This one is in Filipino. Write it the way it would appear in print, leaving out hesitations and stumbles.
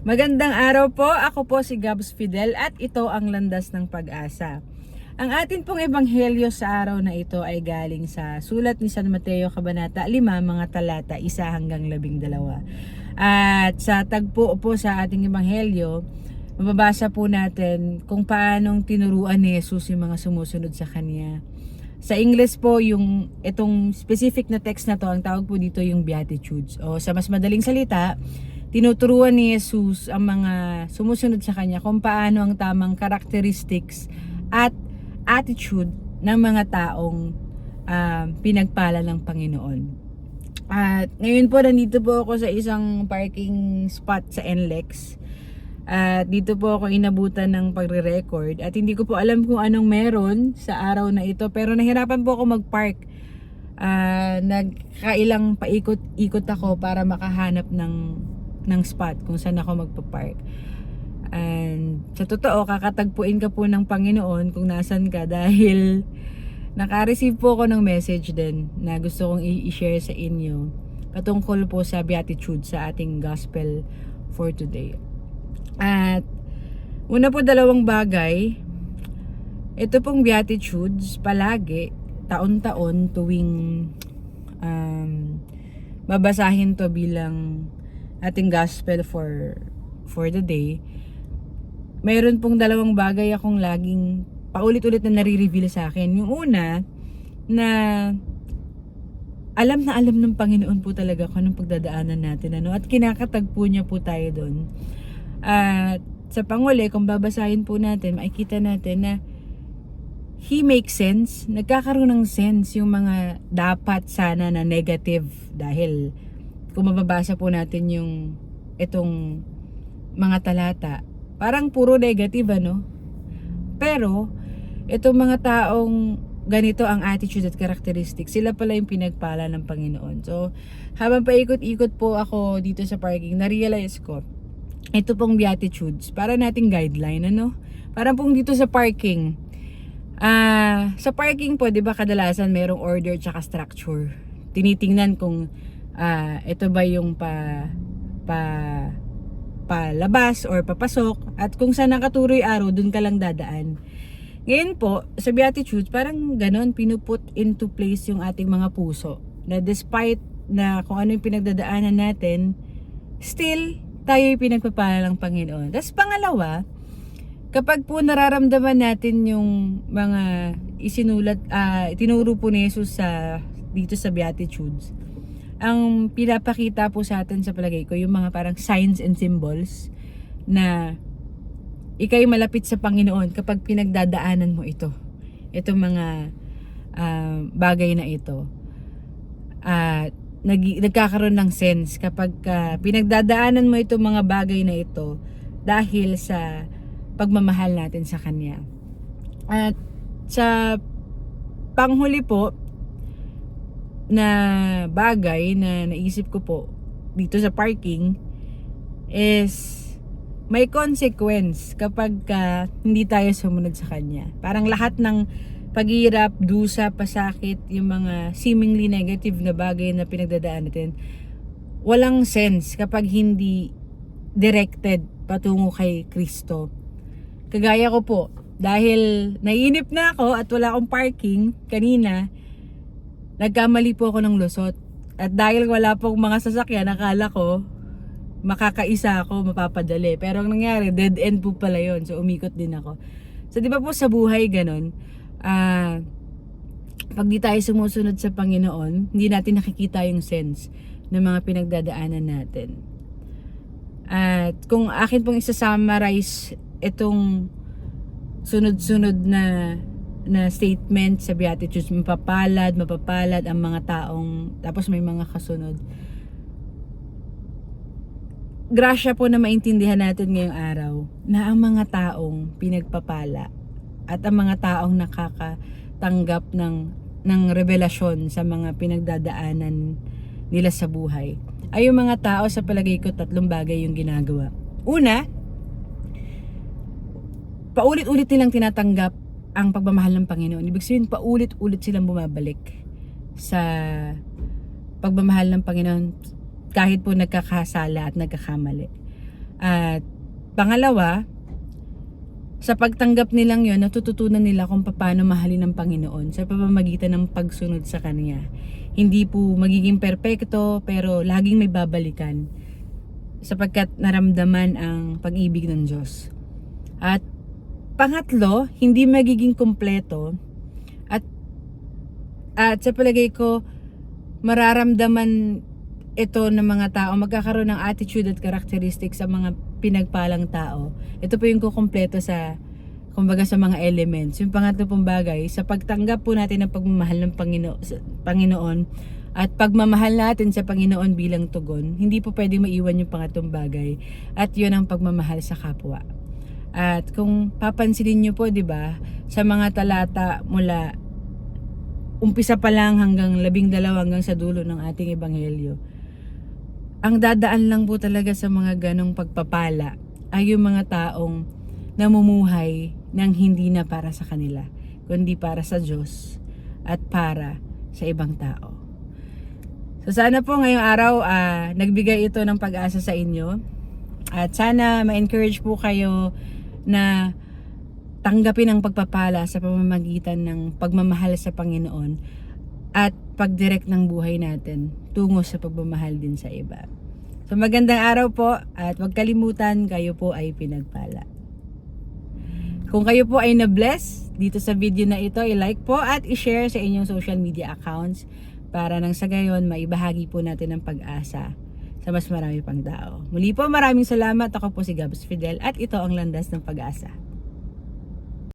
Magandang araw po, ako po si Gabs Fidel at ito ang Landas ng Pag-asa. Ang atin pong ebanghelyo sa araw na ito ay galing sa sulat ni San Mateo Kabanata 5, mga talata 1 hanggang 12. At sa tagpo po sa ating ebanghelyo, mababasa po natin kung paanong tinuruan ni Jesus yung mga sumusunod sa Kanya. Sa English po, yung itong specific na text na to, ang tawag po dito yung Beatitudes. O sa mas madaling salita, tinuturuan ni Jesus ang mga sumusunod sa Kanya kung paano ang tamang characteristics at attitude ng mga taong pinagpala ng Panginoon. At ngayon po, nandito po ako sa isang parking spot sa NLEX. At dito po ako inabutan ng pagre-record at hindi ko po alam kung anong meron sa araw na ito, pero nahirapan po ako mag-park. Nagkailang paikot-ikot ako para makahanap ng spot kung saan ako magpa-park. And sa totoo, kakatagpuin ka po ng Panginoon kung nasan ka, dahil naka-receive po ako ng message din na gusto kong i-share sa inyo patungkol po sa Beatitude sa ating gospel for today. At una po, dalawang bagay. Ito pong Beatitudes palagi, taon-taon, tuwing babasahin to bilang ating gospel for the day, mayroon pong dalawang bagay akong laging paulit-ulit na nare-reveal sa akin. Yung una, na alam ng Panginoon po talaga kung anong pagdadaanan natin, at kinakatagpo niya po tayo doon. At sa panguli, kung babasahin po natin, makikita natin na He makes sense, nagkakaroon ng sense yung mga dapat sana na negative, dahil kung mababasa po natin yung itong mga talata, parang puro negative, pero itong mga taong ganito ang attitude at characteristics, sila pala yung pinagpala ng Panginoon. So habang paikot-ikot po ako dito sa parking, na-realize ko ito pong Beatitudes para nating guideline, parang pong dito sa parking. Sa parking po, 'di ba, kadalasan merong order tsaka structure. Tinitingnan kung ito ba yung palabas or papasok, at kung saan nakaturoy araw, dun ka lang dadaan. Ngayon po, sa Beatitudes, parang ganon, pinuput into place yung ating mga puso, na despite na kung ano yung pinagdadaanan natin, still tayo yung pinagpapala ng Panginoon. Tapos pangalawa, kapag po nararamdaman natin yung mga tinuro po ni Jesus dito sa Beatitudes, ang pinapakita po sa atin, sa palagay ko, yung mga parang signs and symbols na ika'y malapit sa Panginoon kapag pinagdadaanan mo ito. Itong mga bagay na ito. Nagkakaroon ng sense kapag pinagdadaanan mo itong mga bagay na ito dahil sa pagmamahal natin sa Kanya. At sa panghuli po na bagay na naisip ko po dito sa parking is may consequence kapag hindi tayo sumunod sa Kanya. Parang lahat ng paghihirap, dusa, pasakit, yung mga seemingly negative na bagay na pinagdadaan natin, walang sense kapag hindi directed patungo kay Kristo. Kagaya ko po, dahil naiinip na ako at wala akong parking kanina, nagkamali po ako ng lusot. At dahil wala pong mga sasakyan, nakala ko makakaisa ako, mapapadali. Pero ang nangyari, dead end po pala yun. So umikot din ako. So di ba po sa buhay ganun, pag di tayo sumusunod sa Panginoon, hindi natin nakikita yung sense ng mga pinagdadaanan natin. At kung akin pong isa-summarize itong sunod-sunod na statement sa Beatitudes, mapapalad ang mga taong, tapos may mga kasunod. Grasya po na maintindihan natin ngayong araw na ang mga taong pinagpapala at ang mga taong nakakatanggap ng revelasyon sa mga pinagdadaanan nila sa buhay ay yung mga tao, sa palagay ko, 3 bagay yung ginagawa. Una, paulit-ulit nilang tinatanggap ang pagmamahal ng Panginoon. Ibig sabihin, paulit-ulit silang bumabalik sa pagmamahal ng Panginoon kahit po nagkakasala at nagkakamali. At pangalawa, sa pagtanggap nilang yon, natututunan nila kung paano mahalin ng Panginoon sa pamamagitan ng pagsunod sa Kanya. Hindi po magiging perpekto, pero laging may babalikan sapagkat naramdaman ang pag-ibig ng Diyos. At pangatlo, hindi magiging kumpleto at sa palagay ko, mararamdaman ito ng mga tao, magkakaroon ng attitude at characteristics sa mga pinagpalang tao. Ito po yung kukumpleto sa, kumbaga, sa mga elements. Yung pangatlo pong bagay, sa pagtanggap po natin ng pagmamahal ng Panginoon at pagmamahal natin sa Panginoon bilang tugon, hindi po pwedeng maiwan yung pangatlong bagay. At yun ang pagmamahal sa kapwa. At kung papansinin nyo po, di ba, sa mga talata mula umpisa pa lang hanggang 12 hanggang sa dulo ng ating ebanghelyo, ang dadaan lang po talaga sa mga ganong pagpapala ay yung mga taong namumuhay ng hindi na para sa kanila, kundi para sa Diyos at para sa ibang tao. So sana po ngayong araw nagbigay ito ng pag-asa sa inyo, at sana ma-encourage po kayo na tanggapin ang pagpapala sa pamamagitan ng pagmamahal sa Panginoon at pagdirect ng buhay natin tungo sa pagmamahal din sa iba. So magandang araw po, at huwag kalimutan, kayo po ay pinagpala. Kung kayo po ay na-bless dito sa video na ito, i-like po at i-share sa inyong social media accounts para nang sa gayon maibahagi po natin ang pag-asa sa mas marami pang tao. Muli po, maraming salamat. Ako po si Gabs Fidel at ito ang Landas ng Pag-asa.